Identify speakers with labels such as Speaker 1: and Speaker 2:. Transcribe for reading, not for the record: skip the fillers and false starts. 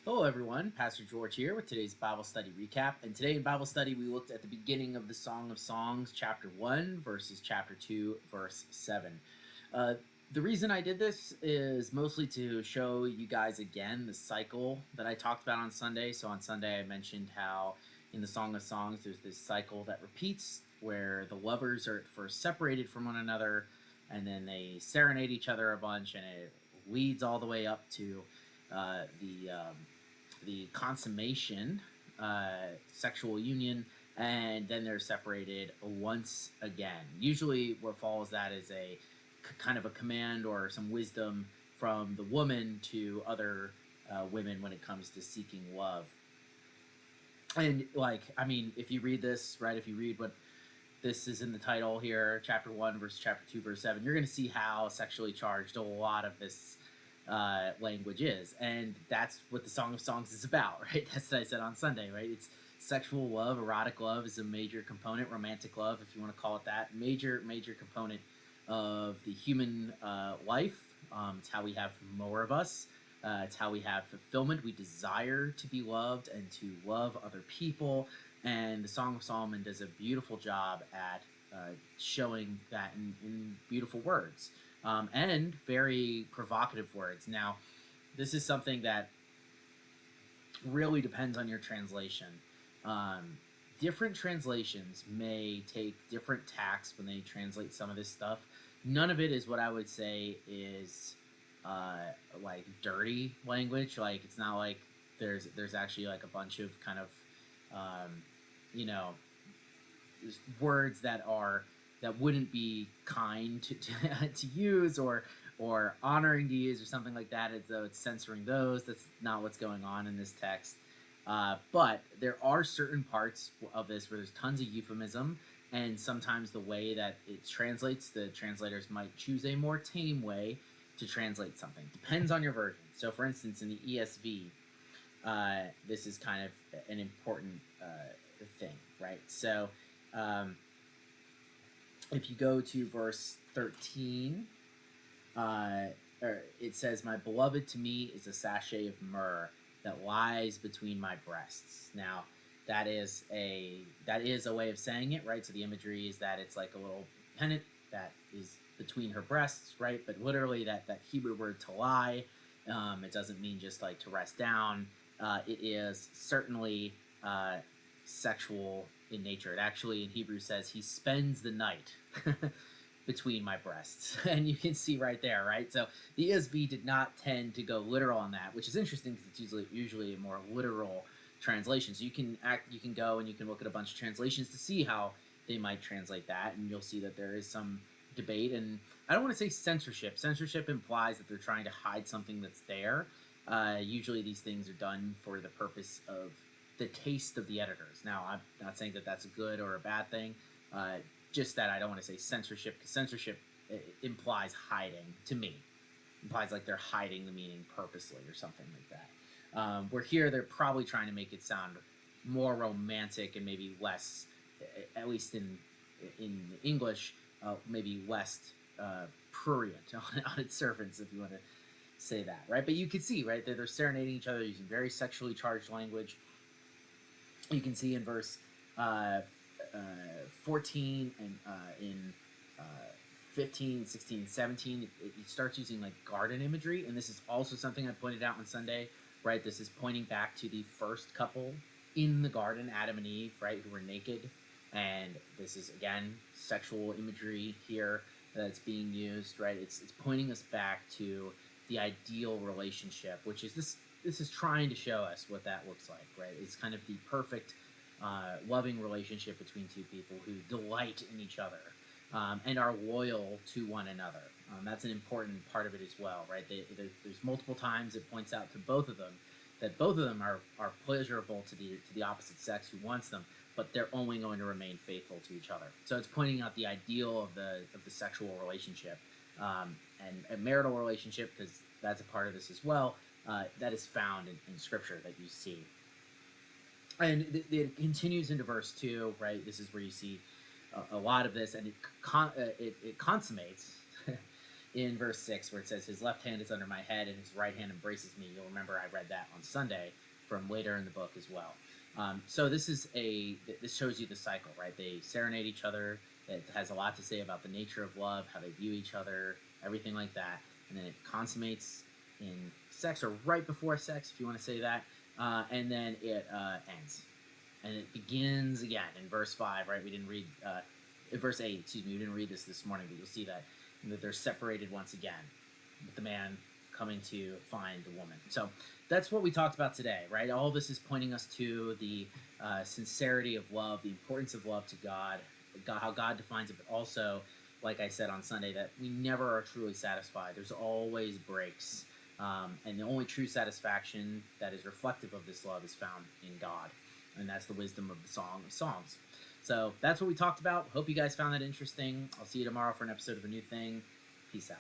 Speaker 1: Hello, everyone. Pastor George here with today's Bible study recap. And today in Bible study, we looked at the beginning of the Song of Songs, chapter 1, verses chapter 2, verse 7. Uh, the reason I did this is mostly to show you guys again the cycle that I talked about on Sunday. So on Sunday, I mentioned how in the Song of Songs, there's this cycle that repeats where the lovers are at first separated from one another and then they serenade each other a bunch, and it leads all the way up to the consummation, sexual union, and then they're separated once again. Usually, what follows that is a kind of a command or some wisdom from the woman to other women when it comes to seeking love. And if you read this, right, if you read what this is in the title here, chapter 1 versus chapter 2 verse 7, you're going to see how sexually charged a lot of this language is. And that's what the Song of Songs is about, right? That's what I said on Sunday, right? It's sexual love. Erotic love is a major component. Romantic love, if you want to call it that, major component of the human life. It's how we have more of us. It's how we have fulfillment. We desire to be loved and to love other people. And the Song of Solomon does a beautiful job at showing that in beautiful words, and very provocative words. Now, this is something that really depends on your translation. Um, Different translations may take different tacks when they translate some of this stuff. None of it is what I would say is like dirty language. Like, it's not like there's actually like a bunch of kind of um, you know words that wouldn't be kind to use, or honoring to use, or something like that, as though it's censoring those. That's not what's going on in this text. But there are certain parts of this where there's tons of euphemism, and sometimes the way that it translates, the translators might choose a more tame way to translate something. Depends on your version. So, for instance, in the ESV, this is kind of an important thing, right? So, um, if you go to verse 13, uh, it says, "My beloved to me is a sachet of myrrh that lies between my breasts." Now, that is a way of saying it, right? So the imagery is that it's like a little pennant that is between her breasts, right? But literally, that Hebrew word to lie, it doesn't mean just like to rest down. It is certainly sexual in nature. It actually in Hebrew says he spends the night between my breasts. And you can see right there, right? So the ESV did not tend to go literal on that, which is interesting because it's usually a more literal translation. So you can go and you can look at a bunch of translations to see how they might translate that, and you'll see that there is some debate. And I don't want to say censorship. Censorship implies that they're trying to hide something that's there. Usually these things are done for the purpose of the taste of the editors. Now, I'm not saying that that's a good or a bad thing. Just that I don't want to say censorship, because censorship implies hiding to me. Implies like they're hiding the meaning purposely or something like that. Where here they're probably trying to make it sound more romantic and maybe less, at least in English, maybe less prurient on its surface, if you want to say that, right? But you can see, right, they're serenading each other using very sexually charged language. You can see in verse uh, 14 and in uh, 15, 16, 17, it starts using like garden imagery. And this is also something I pointed out on Sunday, right? This is pointing back to the first couple in the garden, Adam and Eve, right, who were naked. And this is, again, sexual imagery here that's being used, right? It's pointing us back to the ideal relationship, which is this is trying to show us what that looks like, right? It's kind of the perfect loving relationship between two people who delight in each other, and are loyal to one another. That's an important part of it as well, right? There's multiple times it points out to both of them that both of them are pleasurable to the opposite sex who wants them, but they're only going to remain faithful to each other. So it's pointing out the ideal of the sexual relationship, and a marital relationship, because that's a part of this as well. That is found in Scripture that you see. And it continues into verse 2, right? This is where you see a lot of this, and it consummates in verse 6 where it says, his left hand is under my head and his right hand embraces me. You'll remember I read that on Sunday from later in the book as well. So this shows you the cycle, right? They serenade each other. It has a lot to say about the nature of love, how they view each other, everything like that. And then it consummates in sex, or right before sex, if you want to say that. And then it ends. And it begins again in verse 5, right? We didn't read, verse 8, excuse me, we didn't read this morning, but you'll see that they're separated once again, with the man coming to find the woman. So that's what we talked about today, right? All this is pointing us to the sincerity of love, the importance of love to God, how God defines it, but also, like I said on Sunday, that we never are truly satisfied. There's always breaks. And the only true satisfaction that is reflective of this love is found in God. And that's the wisdom of the Song of Songs. So that's what we talked about. Hope you guys found that interesting. I'll see you tomorrow for an episode of A New Thing. Peace out.